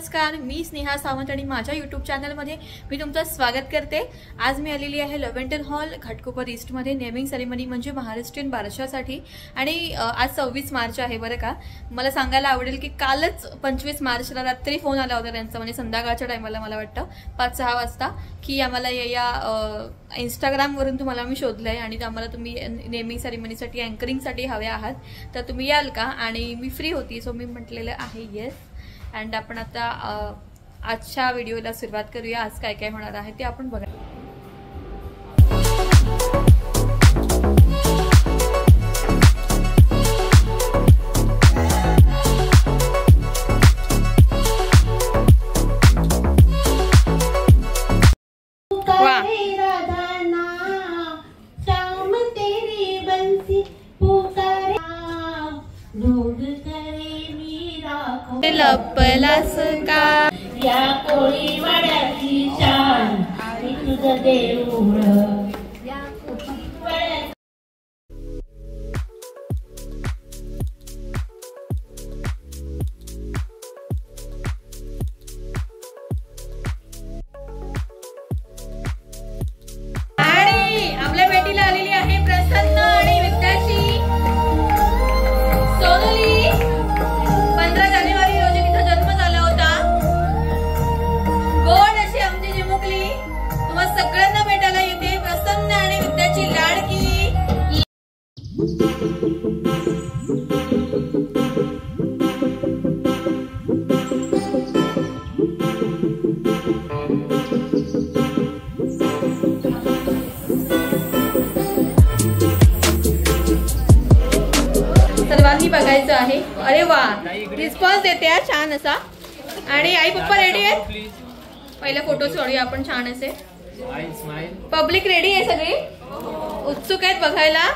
नमस्कार, मी स्नेहा सावंत आणि माझ्या यूट्यूब चॅनलमध्ये मी तुमचं स्वागत करते। आज मी आलेली आहे लव्हेंडर हॉल घाटकोपर ईस्ट मध्ये नेमिंग सेरेमनी म्हणजे महाराष्ट्रीयन बारशासाठी। आणि आज 26 मार्च आहे बरं का। मला सांगायला आवडेल की कालच 25 मार्चला रात्री फोन आला होता त्यांचा, म्हणजे संध्याकाळच्या टायमाला मला वाटतं 5-6 वाजता, की आम्हाला या इंस्टाग्राम वरून तुम्हाला मी शोधलंय आणि आम्हाला तुम्ही नेमिंग सेरेमनीसाठी अँकरिंगसाठी हवे आहात, तर तुम्ही याल का? आणि मी फ्री होती, सो मी म्हटलेलं आहे येस। अँड आपण आता आजच्या व्हिडिओला सुरुवात करूया। आज काय काय होणार आहे ते आपण बघा। लपलास का या कोळी वाड्याची शान तुझं देऊळ या आणि आपल्या भेटीला आलेली आहे प्रसन्न आणि विद्याशी सोनली। 15 जानेवारी रोजी तिचा जन्म झाला होता। गोड अशी आमची चिमुकली तुम्हा सगळ्यांना भेटायला येते, प्रसन्न आणि विद्याची लाडकी। सर्वांनी बघायचं आहे। अरे वा, रिस्पॉन्स देते आहे छान असा। आणि आई पप्पा रेडी आहेत? पहिला फोटो सोडूया आपण छान असे। पब्लिक रेडी आहे, सगळी उत्सुक आहेत बघायला।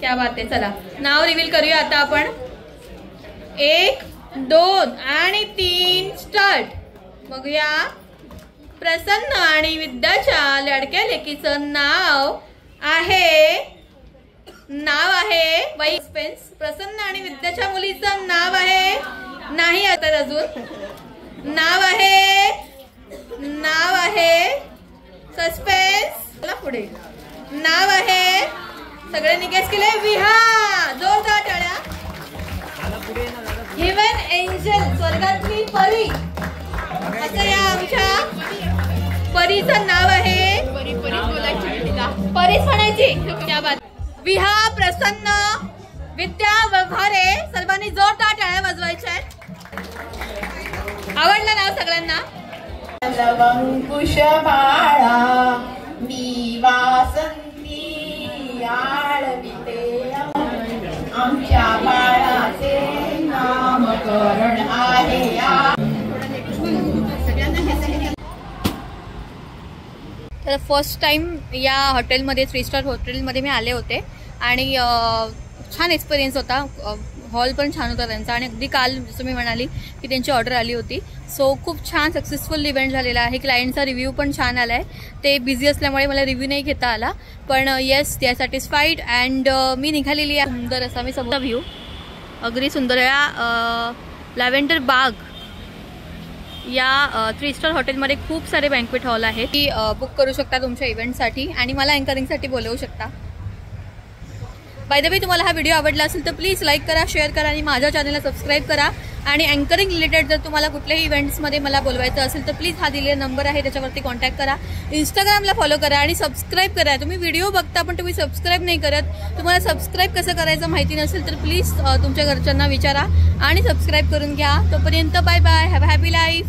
क्या बात आहे। चला नाव रिव्हील करूया आता आपण। 1, 2 आणि 3 स्टार्ट। बघूया प्रसन्न आणि विद्याच्या लाडक्या लेकीचं नाव आहे वाई सस्पेन्स। प्रसन्न आणि विद्याच्या मुलीचं नाव आहे नाही आता अजून नाव आहे सस्पेन्स। चला पुढे नाव आहे, सगळ्यांनी गेस केले, विहा। जोरदार टाळ्या। हेवन एंजल, स्वर्गातली परी। असं या आमच्या परीचं नाव आहे। परीच म्हणायची। क्या बात। विहा, प्रसन्न, विद्या, वभारे, सर्वांनी जोरदार टाळ्या वाजवायच्या आहेत। आवडलं नाव सगळ्यांना? लवंकुश बाळा मी वासंती आळविते, आमच्या बाळाचे नामकरण आहे। तर फर्स्ट टाइम या हॉटेलमध्ये 3 स्टार हॉटेलमध्ये मी आले होते आणि छान एक्सपिरियन्स होता। हॉल पण छान होता त्यांचा आणि अगदी काल जसं मी म्हणाली की त्यांची ऑर्डर आली होती, सो खूप छान सक्सेसफुल इव्हेंट झालेला आहे। क्लायंटचा रिव्ह्यू पण छान आला आहे। ते बिझी असल्यामुळे मला रिव्ह्यू नाही घेता आला, पण yes they are satisfied. And मी निघालेली आहे। सुंदर असा मी समोरचा व्ह्यू, अगदी सुंदर या लॅव्हेंडर बाग या 3 स्टार हॉटेलमध्ये खूप सारे बँक्वेट हॉल आहेत की बुक करू शकता तुमच्या इव्हेंटसाठी आणि मला अँकरिंगसाठी बोलवू शकता। बाय द वे, तुम्हाला हा व्हिडिओ आवडला असेल तर प्लीज लाईक करा, शेअर करा आणि माझ्या चॅनलला सबस्क्राईब करा। आणि अँकरिंग रिलेटेड जर तुम्हाला कुठल्याही इव्हेंट्समध्ये मला बोलवायचं असेल तर प्लीज हा दिलेला नंबर आहे त्याच्यावरती कॉन्टॅक्ट करा। इंस्टाग्रामला फॉलो करा आणि सबस्क्राईब करा। तुम्ही व्हिडिओ बघता पण तुम्ही सबस्क्राईब नाही करत। तुम्हाला सबस्क्राईब कसं करायचं माहिती नसेल तर प्लीज तुमच्या घरच्यांना विचारा आणि सबस्क्राईब करून घ्या। तोपर्यंत bye bye, have a happy life.